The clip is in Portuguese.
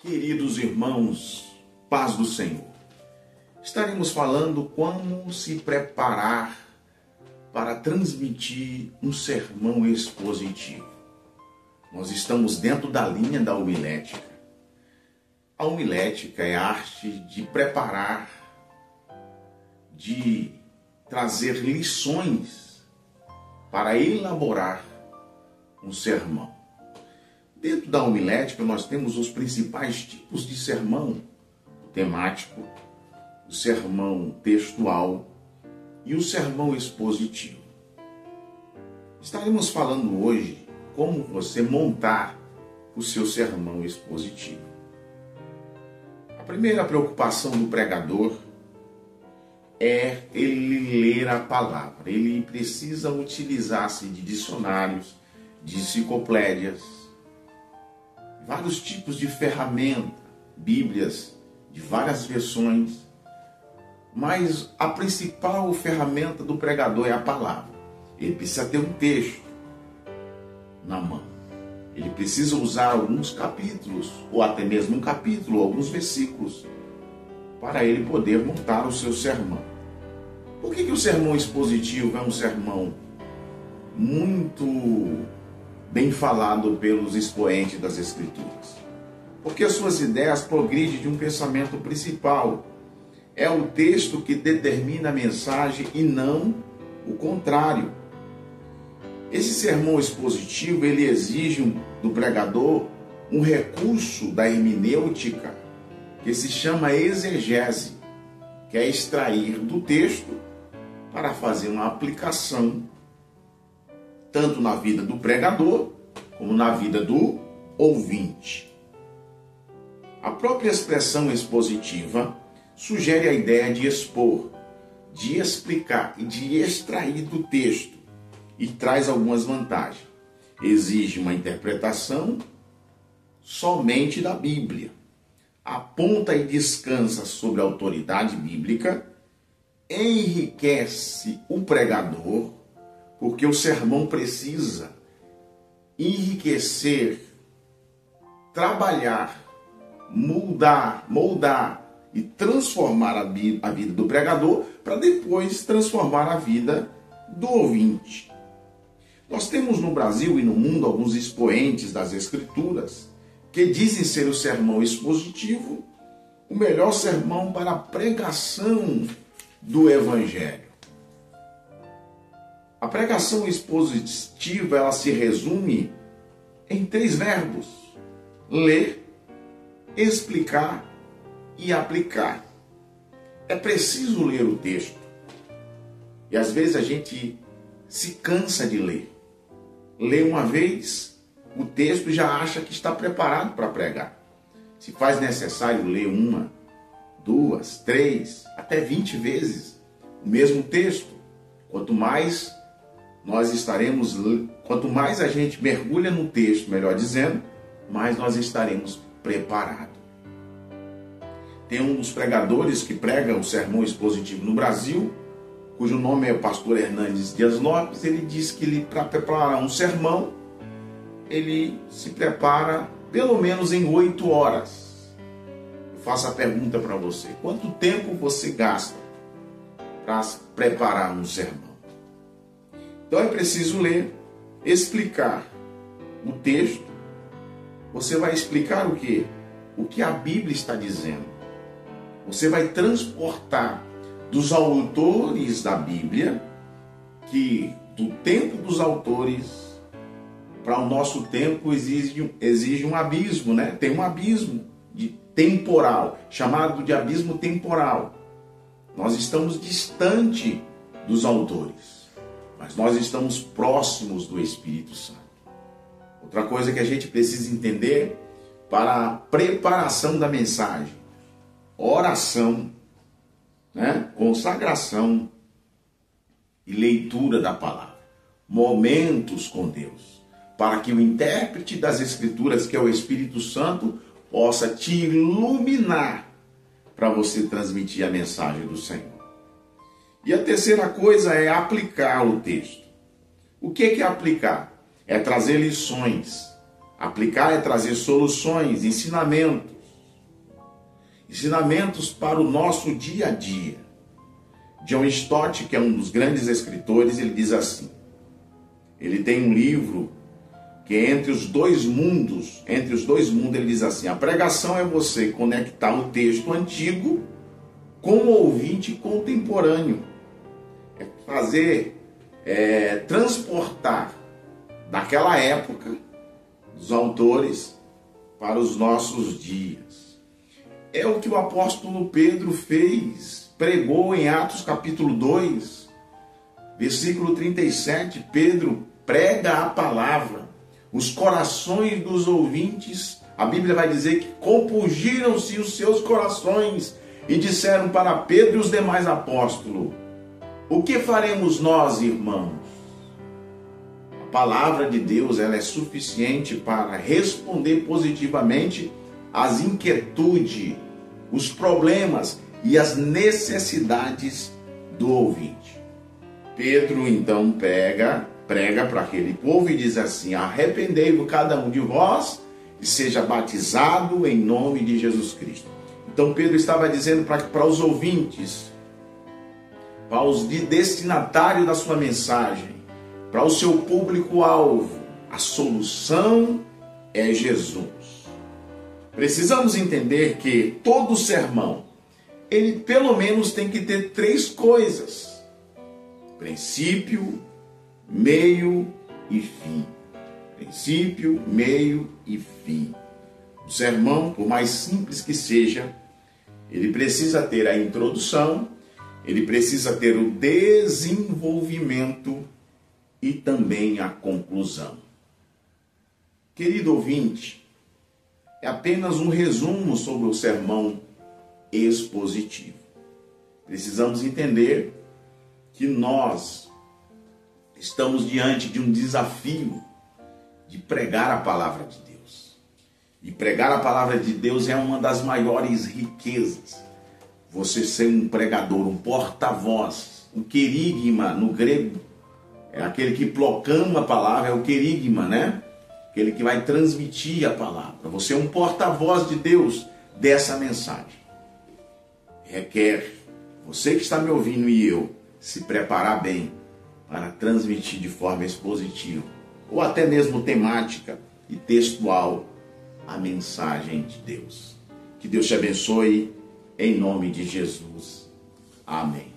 Queridos irmãos, paz do Senhor. Estaremos falando como se preparar para transmitir um sermão expositivo. Nós estamos dentro da linha da homilética. A homilética é a arte de preparar, de trazer lições para elaborar um sermão. Dentro da homilética nós temos os principais tipos de sermão: o temático, o sermão textual e o sermão expositivo. Estaremos falando hoje como você montar o seu sermão expositivo. A primeira preocupação do pregador é ele ler a palavra. Ele precisa utilizar-se de dicionários, de enciclopédias, vários tipos de ferramenta, bíblias de várias versões, mas a principal ferramenta do pregador é a palavra. Ele precisa ter um texto na mão. Ele precisa usar alguns capítulos, ou até mesmo um capítulo, alguns versículos, para ele poder montar o seu sermão. Por que o sermão expositivo é um sermão muito bem falado pelos expoentes das Escrituras? Porque as suas ideias progridem de um pensamento principal. É o texto que determina a mensagem e não o contrário. Esse sermão expositivo, ele exige do pregador um recurso da hermenêutica que se chama exegese, que é extrair do texto para fazer uma aplicação tanto na vida do pregador como na vida do ouvinte. A própria expressão expositiva sugere a ideia de expor, de explicar e de extrair do texto, e traz algumas vantagens. Exige uma interpretação somente da Bíblia, aponta e descansa sobre a autoridade bíblica, enriquece o pregador, porque o sermão precisa enriquecer, trabalhar, moldar e transformar a vida do pregador para depois transformar a vida do ouvinte. Nós temos no Brasil e no mundo alguns expoentes das Escrituras que dizem ser o sermão expositivo o melhor sermão para a pregação do Evangelho. A pregação expositiva, ela se resume em 3 verbos: ler, explicar e aplicar. É preciso ler o texto. E às vezes a gente se cansa de ler. Lê uma vez o texto e já acha que está preparado para pregar. Se faz necessário ler 1, 2, 3, até 20 vezes o mesmo texto. Quanto mais a gente mergulha no texto, melhor dizendo, mais nós estaremos preparados. Tem um dos pregadores que prega o sermão expositivo no Brasil, cujo nome é pastor Hernandes Dias Lopes. Ele diz que para preparar um sermão, ele se prepara pelo menos em 8 horas. Eu faço a pergunta para você: quanto tempo você gasta para preparar um sermão? Então é preciso ler, explicar o texto. Você vai explicar o quê? O que a Bíblia está dizendo. Você vai transportar dos autores da Bíblia, que do tempo dos autores para o nosso tempo exige um abismo, né? Tem um abismo temporal, chamado de abismo temporal. Nós estamos distante dos autores, mas nós estamos próximos do Espírito Santo. Outra coisa que a gente precisa entender para a preparação da mensagem: oração, consagração e leitura da palavra. Momentos com Deus, para que o intérprete das Escrituras, que é o Espírito Santo, possa te iluminar para você transmitir a mensagem do Senhor. E a terceira coisa é aplicar o texto. O que é aplicar? É trazer lições. Aplicar é trazer soluções, ensinamentos. ensinamentos para o nosso dia a dia. John Stott, que é um dos grandes escritores, ele diz assim, ele tem um livro que é entre os dois mundos, ele diz assim, a pregação é você conectar o texto antigo com o ouvinte contemporâneo. É fazer, transportar daquela época dos autores para os nossos dias. É o que o apóstolo Pedro fez, pregou em Atos capítulo 2, versículo 37, Pedro prega a palavra. Os corações dos ouvintes, a Bíblia vai dizer que compungiram-se os seus corações e disseram para Pedro e os demais apóstolos, o que faremos nós, irmãos? A palavra de Deus, ela é suficiente para responder positivamente às inquietudes, os problemas e as necessidades do ouvinte. Pedro então prega para aquele povo e diz assim, arrependei-vos cada um de vós e seja batizado em nome de Jesus Cristo. Então Pedro estava dizendo para os ouvintes, para os destinatários da sua mensagem, para o seu público-alvo, a solução é Jesus. Precisamos entender que todo sermão, ele pelo menos tem que ter 3 coisas: princípio, meio e fim. Princípio, meio e fim. O sermão, por mais simples que seja, ele precisa ter a introdução, ele precisa ter o desenvolvimento e também a conclusão. Querido ouvinte, é apenas um resumo sobre o sermão expositivo. Precisamos entender que nós estamos diante de um desafio de pregar a palavra de Deus. E pregar a palavra de Deus é uma das maiores riquezas. Você ser um pregador, um porta-voz, um querigma no grego, é aquele que proclama a palavra, é o querigma, né? Aquele que vai transmitir a palavra. Você é um porta-voz de Deus dessa mensagem. Requer, você que está me ouvindo e eu, se preparar bem para transmitir de forma expositiva, ou até mesmo temática e textual, a mensagem de Deus. Que Deus te abençoe, em nome de Jesus. Amém.